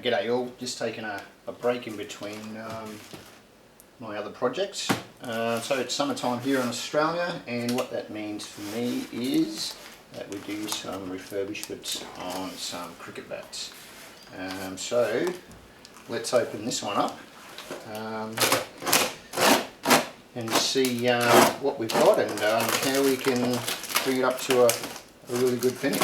G'day all, just taking a break in between my other projects. So it's summertime here in Australia, and what that means for me is that we do some refurbishments on some cricket bats. So let's open this one up and see what we've got and how we can bring it up to a really good finish.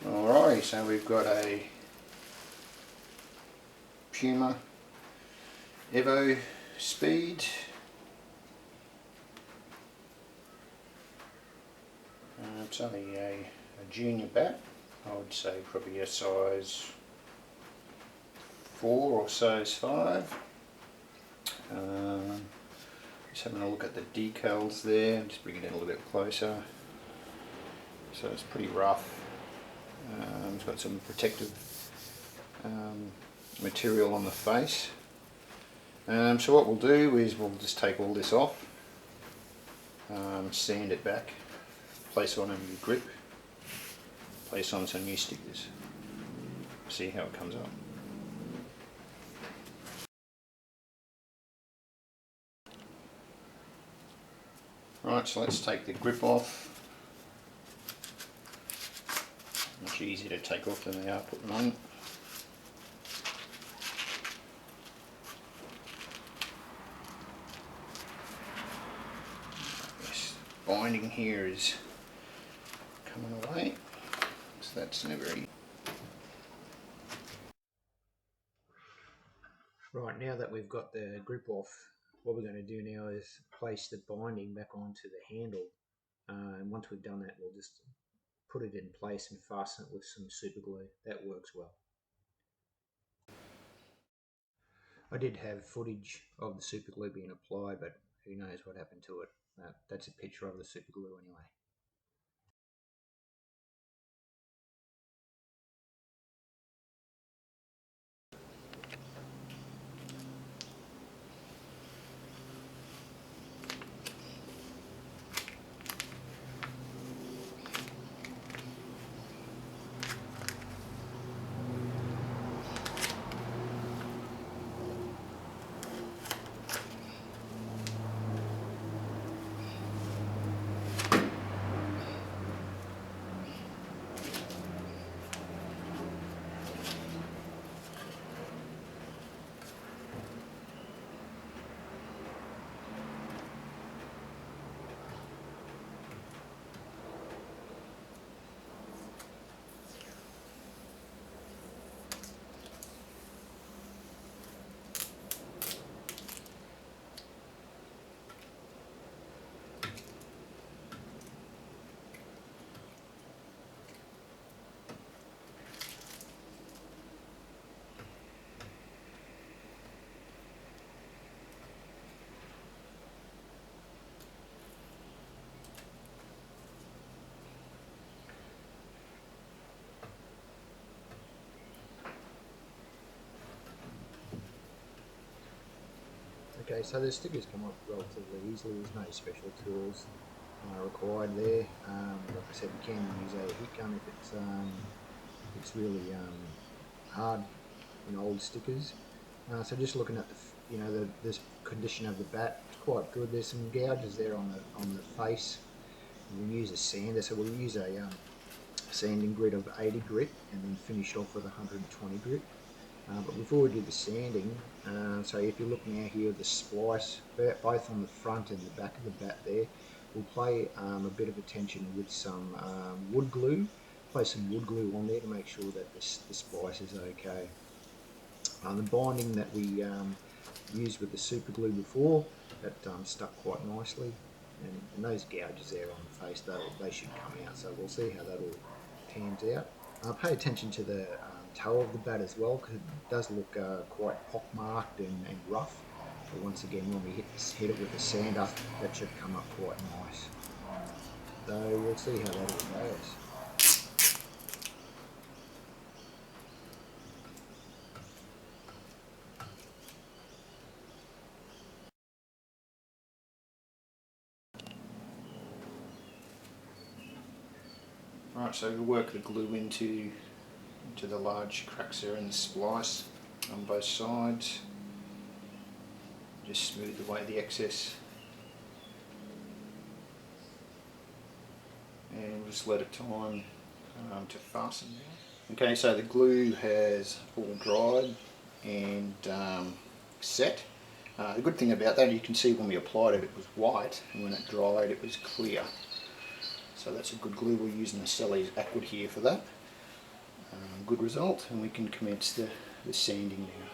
Alrighty, so we've got a Humour Evo Speed. It's only a junior bat. I would say probably a size 4 or size 5. Just having a look at the decals there, just bring it in a little bit closer. So it's pretty rough. It's got some protective material on the face. So what we'll do is we'll just take all this off, sand it back, place on a new grip, place on some new stickers, see how it comes up. Right, so let's take the grip off. Much easier to take off than they are putting on. This binding here is coming away, so that's never easy. Right, now that we've got the grip off, what we're going to do now is place the binding back onto the handle, and once we've done that, we'll just put it in place and fasten it with some super glue. That works well. I did have footage of the super glue being applied, but who knows what happened to it. That's a picture of the super glue anyway. Okay, so the stickers come off relatively easily. There's no special tools required there. Like I said, you can use a heat gun if it's really hard, old stickers. So just looking at the condition of the bat, it's quite good. There's some gouges there on the face. We'll use a sander, so we'll use a sanding grit of 80 grit and then finish off with 120 grit. But before we do the sanding, so if you're looking out here, the splice, both on the front and the back of the bat there, we'll play a bit of attention with some wood glue. Place some wood glue on there to make sure that the splice is okay. The binding that we used with the super glue before, that stuck quite nicely, and those gouges there on the face, they should come out, so we'll see how that all pans out. Pay attention to the toe of the bat as well, because it does look quite pockmarked and rough. But once again, when we hit it with the sander, that should come up quite nice. So we'll see how that all goes. Right, so we'll work the glue into the large cracks there in the splice on both sides. Just smooth away the excess. And we'll just let it time to fasten now. Okay, so the glue has all dried and set. The good thing about that, you can see when we applied it, it was white, and when it dried it was clear. So that's a good glue. We're using the Selleys Aqua here for that. Good result, and we can commence the sanding now.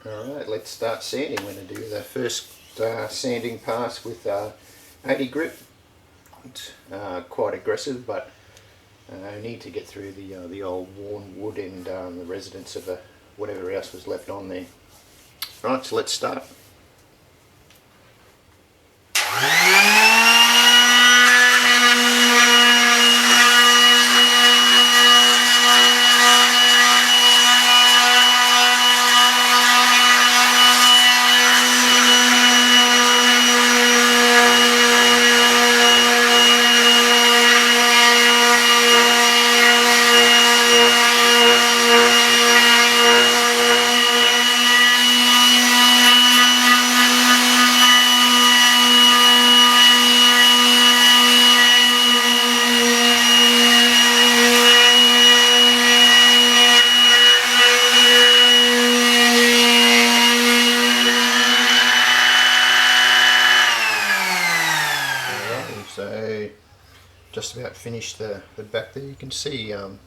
Alright, let's start sanding. We're going to do the first sanding pass with 80 grit. It's quite aggressive, but I need to get through the old worn wood and the residents of whatever else was left on there. Right, so let's start. So just about finished the back there. You can see, you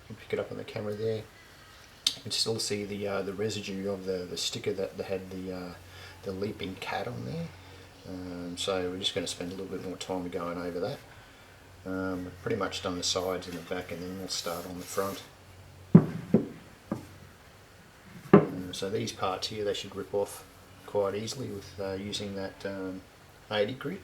can pick it up on the camera there. You can still see the residue of the sticker that had the leaping cat on there. So we're just going to spend a little bit more time going over that. We've pretty much done the sides and the back, and then we'll start on the front. So these parts here, they should rip off quite easily with using that 80 grit.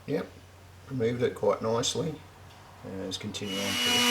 Yep, removed it quite nicely, and let's continue on to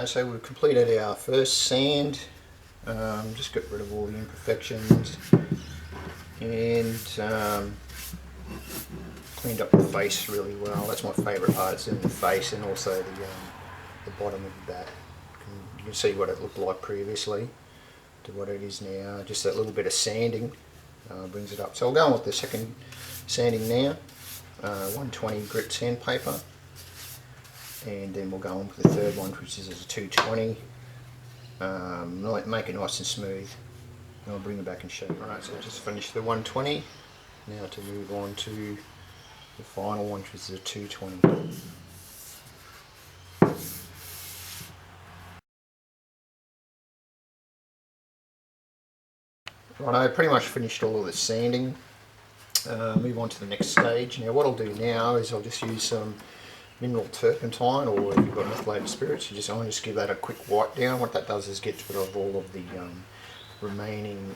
Okay, so we've completed our first sand. Just got rid of all the imperfections and cleaned up the face really well. That's my favourite part, it's in the face and also the bottom of the bat. You can see what it looked like previously to what it is now. Just that little bit of sanding brings it up. So I'll go on with the second sanding now. 120 grit sandpaper, and then we'll go on with the third one, which is a 220. Make it nice and smooth, and I'll bring it back and show you. Alright, so I just finished the 120. Now to move on to the final one, which is the 220. Right, I pretty much finished all of the sanding. Move on to the next stage. Now what I'll do now is I'll just use some mineral turpentine, or if you've got methylated spirits, I want to just give that a quick wipe down. What that does is get rid of all of the remaining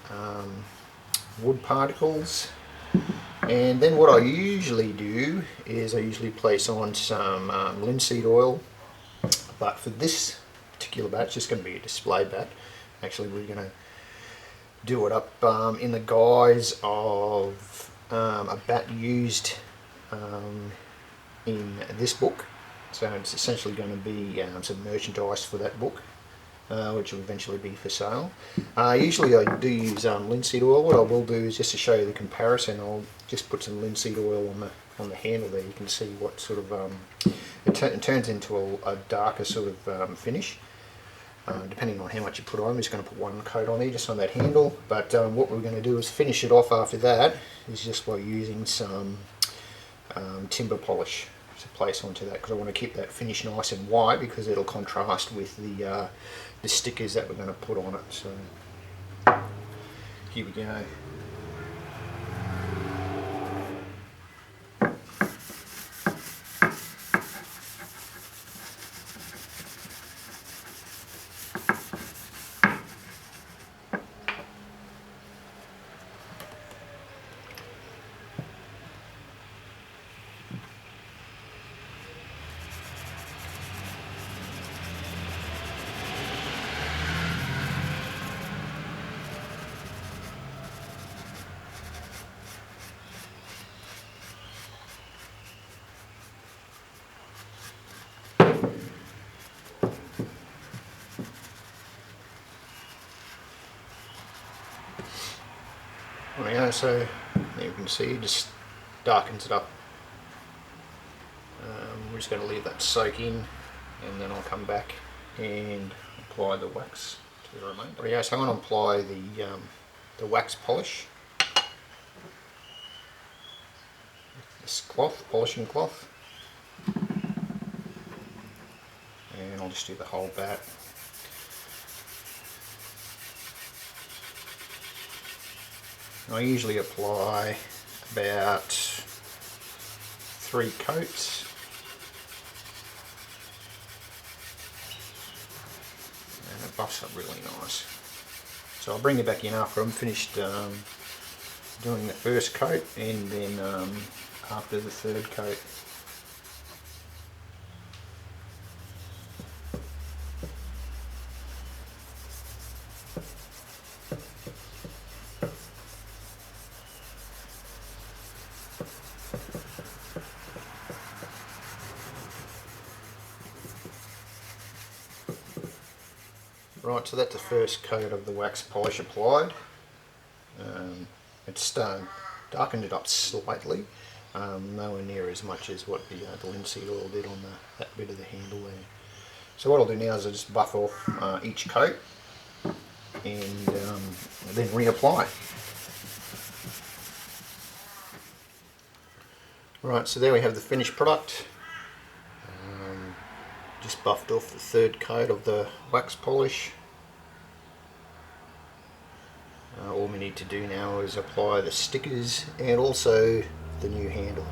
wood particles. And then what I usually do is I usually place on some linseed oil, but for this particular bat, it's just going to be a display bat. Actually, we're going to do it up in the guise of a bat used in this book. So it's essentially going to be some merchandise for that book, which will eventually be for sale. Usually I do use linseed oil. What I will do is, just to show you the comparison, I'll just put some linseed oil on the handle there. You can see what sort of it turns into a darker sort of finish. Depending on how much you put on, I'm just going to put one coat on there, just on that handle. But what we're going to do is finish it off after that, is just by using some timber polish to place onto that, because I want to keep that finish nice and white, because it'll contrast with the stickers that we're going to put on it. So here we go. There we go, so you can see it just darkens it up. We're just going to leave that soak in, and then I'll come back and apply the wax to the remainder. There we go, so I'm going to apply the wax polish. This cloth, polishing cloth. And I'll just do the whole bat. I usually apply about 3 coats. And it buffs up really nice. So I'll bring it back in after I'm finished doing the first coat, and then after the third coat. Right, so that's the first coat of the wax polish applied. It's darkened it up slightly, nowhere near as much as what the linseed oil did on that bit of the handle there. So what I'll do now is I'll just buff off each coat and then reapply. Right, so there we have the finished product. Just buffed off the third coat of the wax polish. All we need to do now is apply the stickers and also the new handle.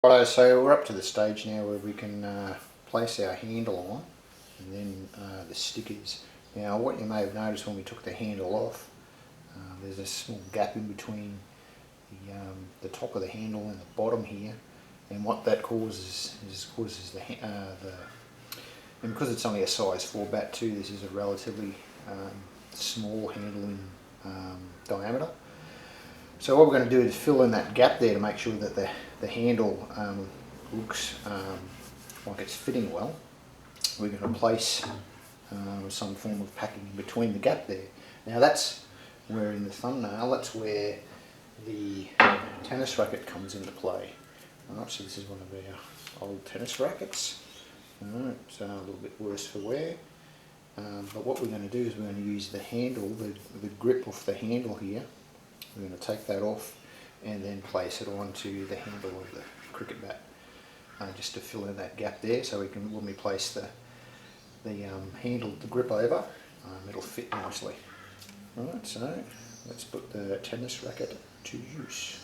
Righto, so we're up to the stage now where we can place our handle on. and then the stickers. Now what you may have noticed when we took the handle off, there's a small gap in between the top of the handle and the bottom here, and what that causes is and because it's only a size 4 bat too, this is a relatively small handle in diameter. So what we're going to do is fill in that gap there to make sure that the handle looks like it's fitting well. We're going to place some form of packing in between the gap there. Now that's where in the thumbnail, that's where the tennis racket comes into play. Alright, so this is one of our old tennis rackets. Alright, so a little bit worse for wear. But what we're going to do is we're going to use the handle, the grip off the handle here. We're going to take that off and then place it onto the handle of the cricket bat, just to fill in that gap there, so we can, when we place the handle, the grip over, it'll fit nicely. Alright, so let's put the tennis racket to use.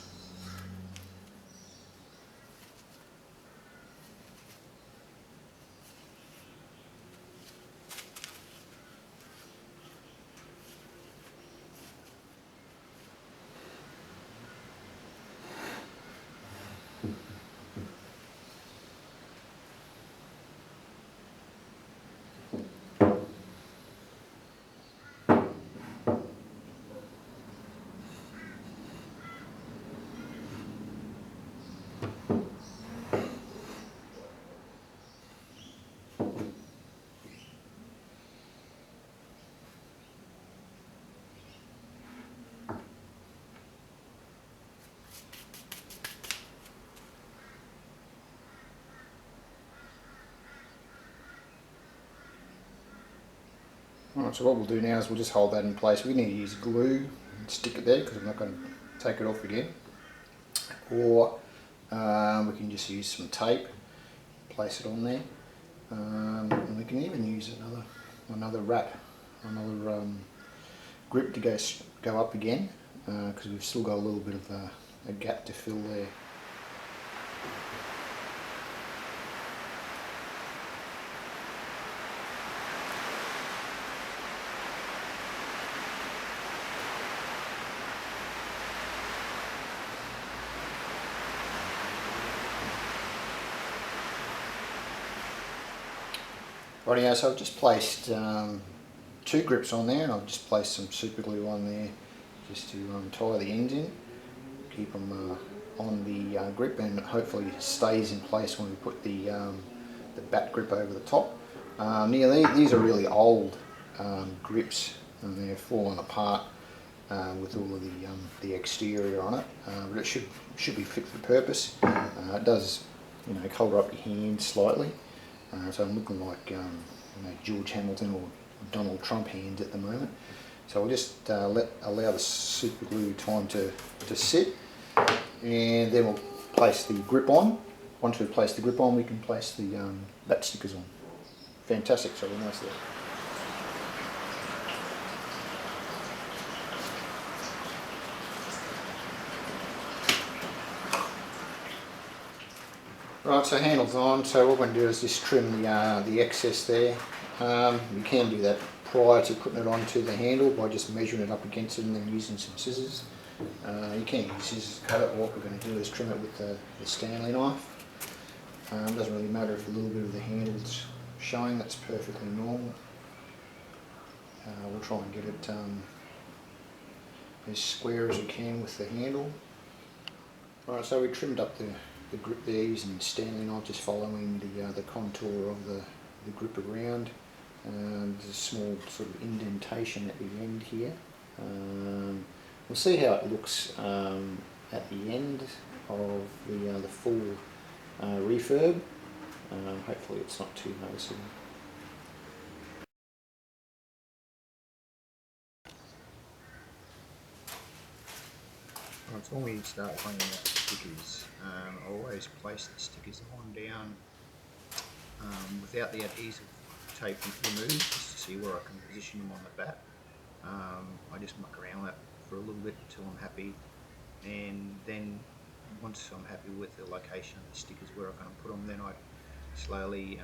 Alright, so what we'll do now is we'll just hold that in place. We need to use glue and stick it there because I'm not going to take it off again. Or we can just use some tape, place it on there. And we can even use another wrap, another grip to go up again, because we've still got a little bit of a gap to fill there. Rightio, so I've just placed 2 grips on there, and I've just placed some super glue on there just to tie the ends in, keep them on the grip, and hopefully it stays in place when we put the bat grip over the top. These are really old grips, and they're falling apart with all of the exterior on it, but it should be fit for purpose. It does, colour up your hand slightly. So I'm looking like George Hamilton or Donald Trump hands at the moment. So we'll just allow the super glue time to sit, and then we'll place the grip on. Once we've placed the grip on, we can place the bat stickers on. Fantastic, so we're nice there. Right, so handle's on, so what we're going to do is just trim the excess there. You can do that prior to putting it onto the handle by just measuring it up against it and then using some scissors. You can use scissors to cut it, but what we're going to do is trim it with the Stanley knife. It doesn't really matter if a little bit of the handle's showing, that's perfectly normal. We'll try and get it as square as we can with the handle. Right, so we trimmed up the grip there using Stanley knife, just following the contour of the grip around. There's a small sort of indentation at the end here. We'll see how it looks at the end of the full refurb. Hopefully it's not too noticeable. Right, so when we start cleaning out the stickers, I always place the stickers on down without the adhesive tape removed, just to see where I can position them on the bat. I just muck around that for a little bit until I'm happy, and then once I'm happy with the location of the stickers where I'm going to put them, then I slowly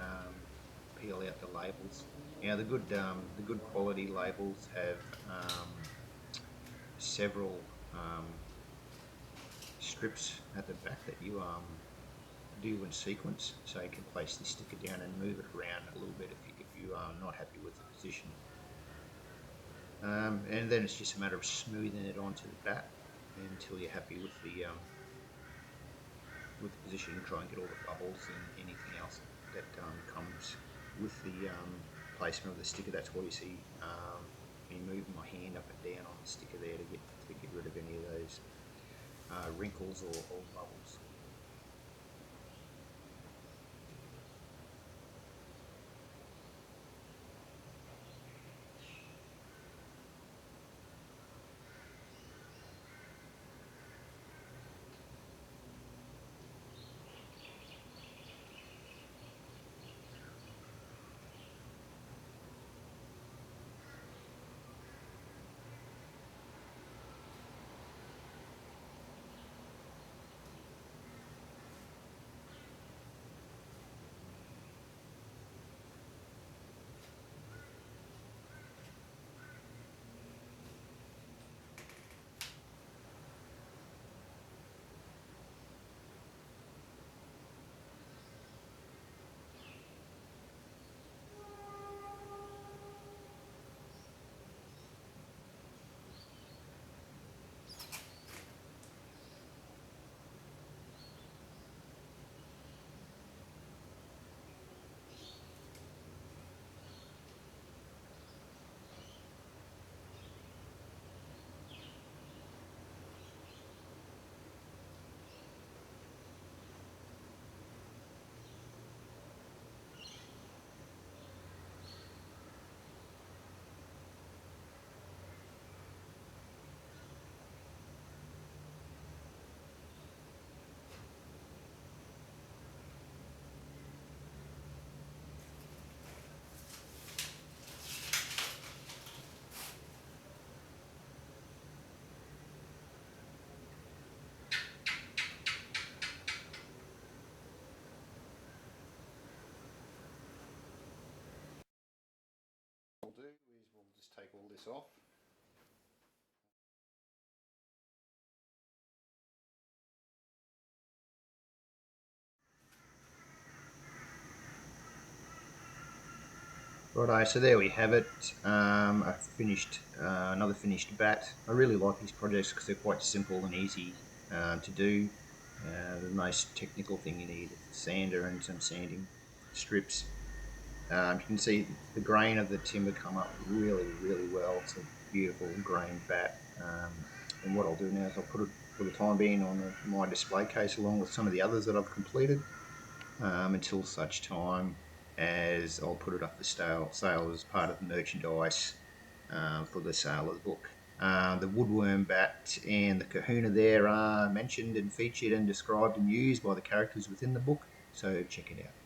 peel out the labels. Now the good quality labels have several strips at the back that you do in sequence, so you can place the sticker down and move it around a little bit if you are not happy with the position. And then it's just a matter of smoothing it onto the bat until you're happy with the position. Try and get all the bubbles and anything else that comes with the placement of the sticker. That's why you see me moving my hand up and down on the sticker there to get rid of any of those wrinkles or bubbles. What we'll do is we'll just take all this off. Righto, so there we have it. I finished another finished bat. I really like these projects because they're quite simple and easy to do. The most technical thing you need is a sander and some sanding strips. You can see the grain of the timber come up really, really well. It's a beautiful grain bat. And what I'll do now is I'll put it for the time being on my display case along with some of the others that I've completed until such time as I'll put it up for sale as part of the merchandise for the sale of the book. The woodworm bat and the kahuna there are mentioned and featured and described and used by the characters within the book, so check it out.